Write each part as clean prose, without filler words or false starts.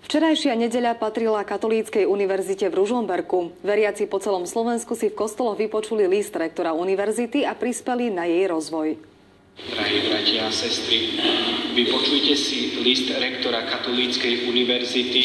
Včerajšia nedeľa patrila Katolíckej univerzite v Ružomberku. Veriaci po celom Slovensku si v kostoloch vypočuli list rektora univerzity a prispeli na jej rozvoj. Drahí bratia a sestry, vypočujte si list rektora Katolíckej univerzity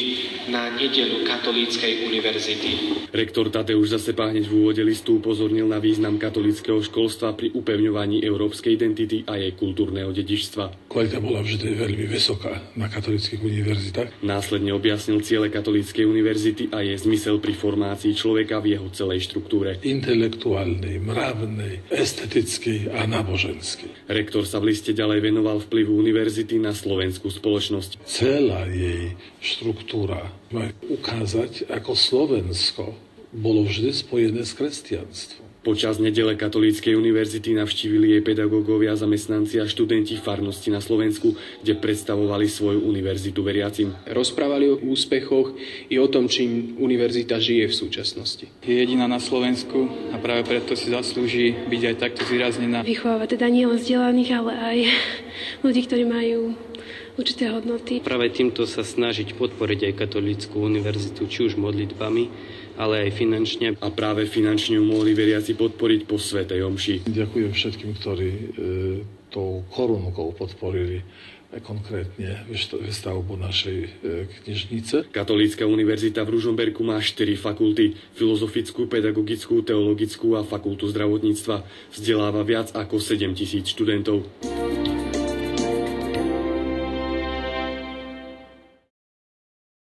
na nedeľu Katolíckej univerzity. Rektor Tadeuš Zasepa hneď v úvode listu upozornil na význam katolíckeho školstva pri upevňovaní európskej identity a jej kultúrneho dedičstva. Kvalita bola vždy veľmi vysoká na katolíckych univerzitách. Následne objasnil ciele Katolíckej univerzity a jej zmysel pri formácii človeka v jeho celej štruktúre. Intelektuálnej, mravnej, estetickej a náboženskej. Rektor sa v liste ďalej venoval vplyvu univerzity na slovenskú spoločnosť. Celá jej štruktúra má ukázať, ako Slovensko bolo vždy spojené s kresťanstvom. Počas nedele Katolíckej univerzity navštívili jej pedagógovia, zamestnanci a študenti farnosti na Slovensku, kde predstavovali svoju univerzitu veriacim. Rozprávali o úspechoch i o tom, čím univerzita žije v súčasnosti. Je jediná na Slovensku a práve preto si zaslúži byť aj takto zvýraznená. Vychováva teda nielen vzdelaných, ale aj ľudí, ktorí majú určité hodnoty. Práve týmto sa snažiť podporiť aj Katolícku univerzitu, či už modlitbami, ale aj finančne. A práve finančne ju mohli veriaci podporiť po svätej omši. Ďakujem všetkým, ktorí tou korunkou podporili konkrétne výstavbu našej knižnice. Katolícka univerzita v Ružomberku má 4 fakulty. Filozofickú, pedagogickú, teologickú a fakultu zdravotníctva. Vzdeláva viac ako 7 000 študentov.